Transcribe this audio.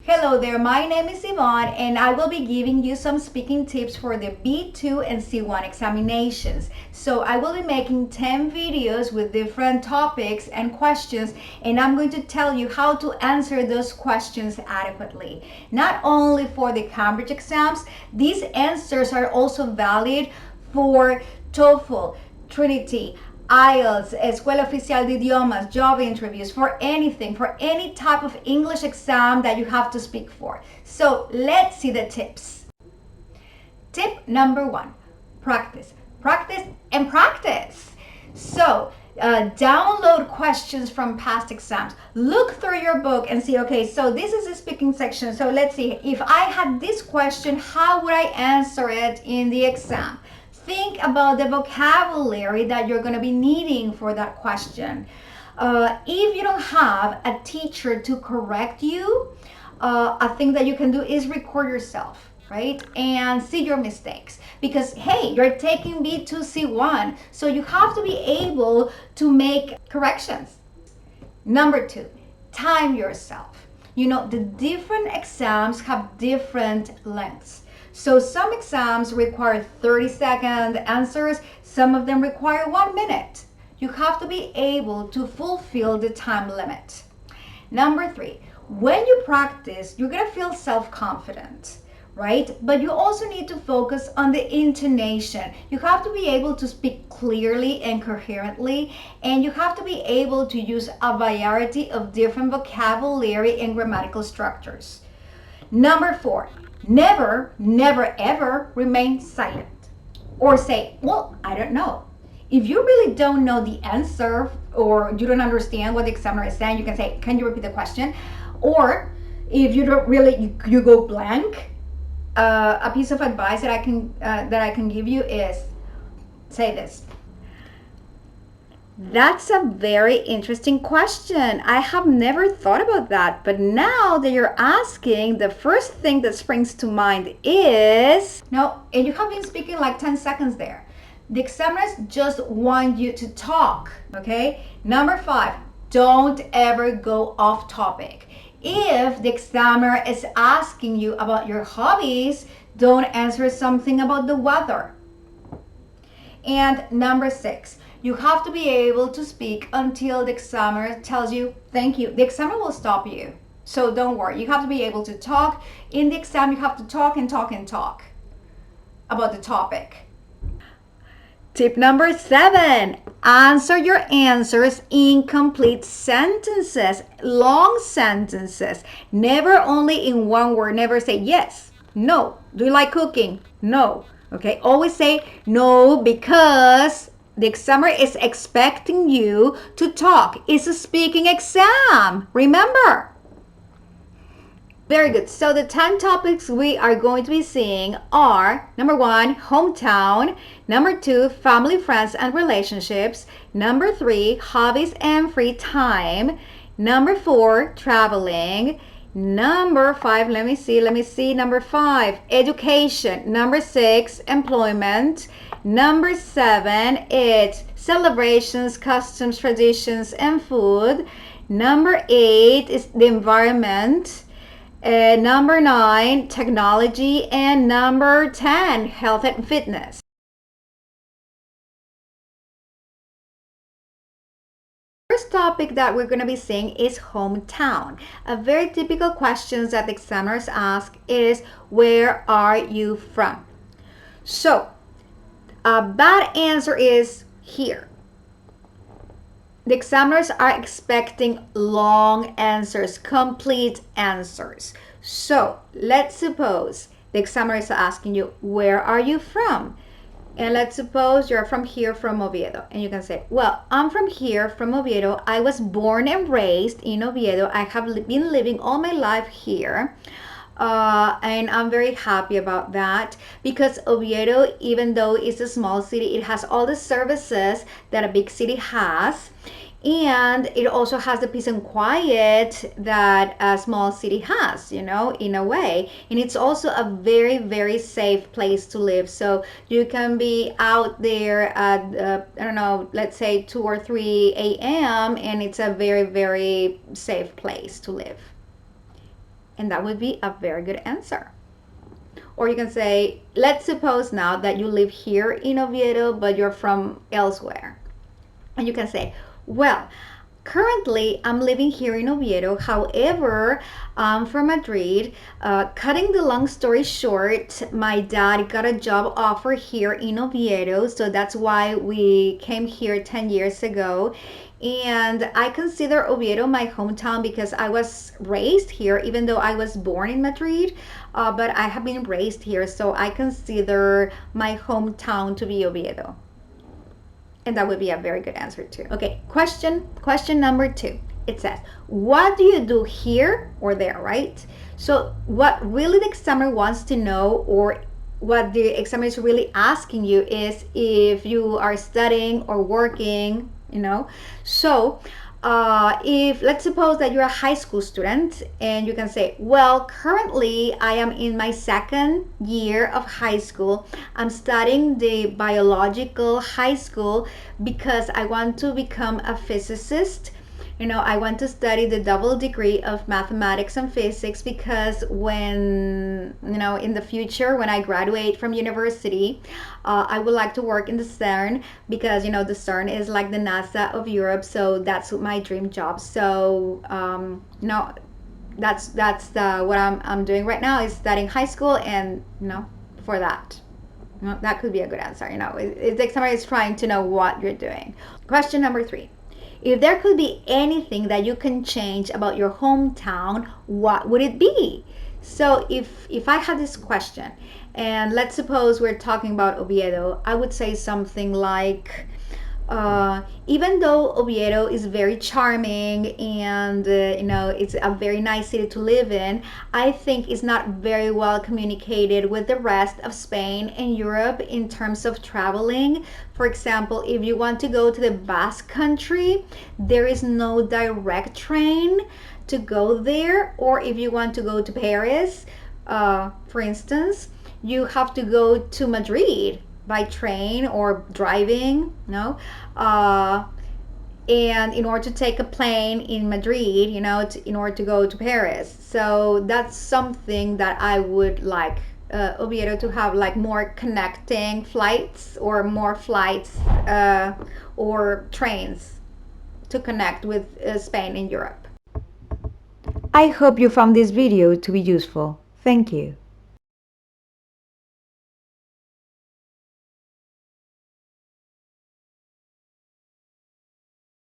Hello there, my name is Yvonne and I will be giving you some speaking tips for the B2 and C1 examinations. So I will be making 10 videos with different topics and questions, and I'm going to tell you how to answer those questions adequately. Not only for the Cambridge exams, these answers are also valid for TOEFL, Trinity, IELTS, Escuela Oficial de Idiomas, job interviews, for anything, for any type of English exam that you have to speak for. So let's see the tips. Tip number 1, practice. Practice and practice. So download questions from past exams. Look through your book and see, okay, so this is the speaking section. So let's see, if I had this question, how would I answer it in the exam? Think about the vocabulary that you're going to be needing for that question. If you don't have a teacher to correct you, a thing that you can do is record yourself, right? And see your mistakes. Because, hey, you're taking B2C1, so you have to be able to make corrections. Number 2, time yourself. You know, the different exams have different lengths. So some exams require 30-second answers, some of them require 1 minute. You have to be able to fulfill the time limit. Number 3, when you practice, you're gonna feel self-confident, right? But you also need to focus on the intonation. You have to be able to speak clearly and coherently, and you have to be able to use a variety of different vocabulary and grammatical structures. Number 4, never, never, ever remain silent or say, well, I don't know. If you really don't know the answer or you don't understand what the examiner is saying, you can say, can you repeat the question? Or if you don't really, you go blank, a piece of advice that I can give you is say this. That's a very interesting question. I have never thought about that, but now that you're asking, the first thing that springs to mind is, no, and you have been speaking like 10 seconds there. The examiners just want you to talk, okay? Number 5, don't ever go off topic. If the examiner is asking you about your hobbies, don't answer something about the weather. And number 6, you have to be able to speak until the examiner tells you, thank you. The examiner will stop you. So don't worry. You have to be able to talk. In the exam, you have to talk and talk and talk about the topic. Tip number 7, answer your answers in complete sentences, long sentences. Never only in one word. Never say yes, no. Do you like cooking? No. Okay, always say no, because the examiner is expecting you to talk. It's a speaking exam, remember? Very good. So the 10 topics we are going to be seeing are, number 1, hometown. Number 2, family, friends, and relationships. Number 3, hobbies and free time. Number 4, traveling. Number 5, let me see, number 5, education. Number 6, employment. Number 7, it's celebrations, customs, traditions, and food. Number 8 is the environment. Number 9, technology. And number 10, health and fitness. First topic that we're going to be seeing is hometown. A very typical question that the examiners ask is, where are you from? So a bad answer is here. The examiners are expecting long answers, complete answers. So let's suppose the examiner is asking you, where are you from? And let's suppose you're from here, from Oviedo. And you can say, well, I'm from here, from Oviedo. I was born and raised in Oviedo. I have been living all my life here. And I'm very happy about that, because Oviedo, even though it's a small city, it has all the services that a big city has. And it also has the peace and quiet that a small city has, you know, in a way. And it's also a very, very safe place to live. So you can be out there at, I don't know, let's say 2 or 3 a.m. and it's a very, very safe place to live. And that would be a very good answer. Or you can say, let's suppose now that you live here in Oviedo, but you're from elsewhere. And you can say, well, currently I'm living here in Oviedo. However, I'm from Madrid. Cutting the long story short, my dad got a job offer here in Oviedo. So that's why we came here 10 years ago. And I consider Oviedo my hometown because I was raised here, even though I was born in Madrid. But I have been raised here, so I consider my hometown to be Oviedo. And that would be a very good answer too. Okay, question number 2. It says, what do you do here or there, right? So what really the examiner wants to know, or what the examiner is really asking you, is if you are studying or working, So if let's suppose that you're a high school student, and you can say, well, currently I am in my second year of high school. I'm studying the biological high school because I want to become a physicist. I want to study the double degree of mathematics and physics because when, in the future, when I graduate from university, I would like to work in the CERN because, the CERN is like the NASA of Europe. So that's my dream job. So, that's what I'm doing right now, is studying high school, and, for that. That could be a good answer. The examiner is trying to know what you're doing. Question number 3. If there could be anything that you can change about your hometown, what would it be? So if I had this question, and let's suppose we're talking about Oviedo, I would say something like, even though Oviedo is very charming and it's a very nice city to live in, I think it's not very well communicated with the rest of Spain and Europe in terms of traveling. For example, if you want to go to the Basque Country, there is no direct train to go there. Or if you want to go to Paris, for instance, you have to go to Madrid by train or driving, and in order to take a plane in Madrid, in order to go to Paris. So that's something that I would like Oviedo to have, like more connecting flights, or more flights or trains to connect with Spain and Europe. I hope you found this video to be useful. Thank you.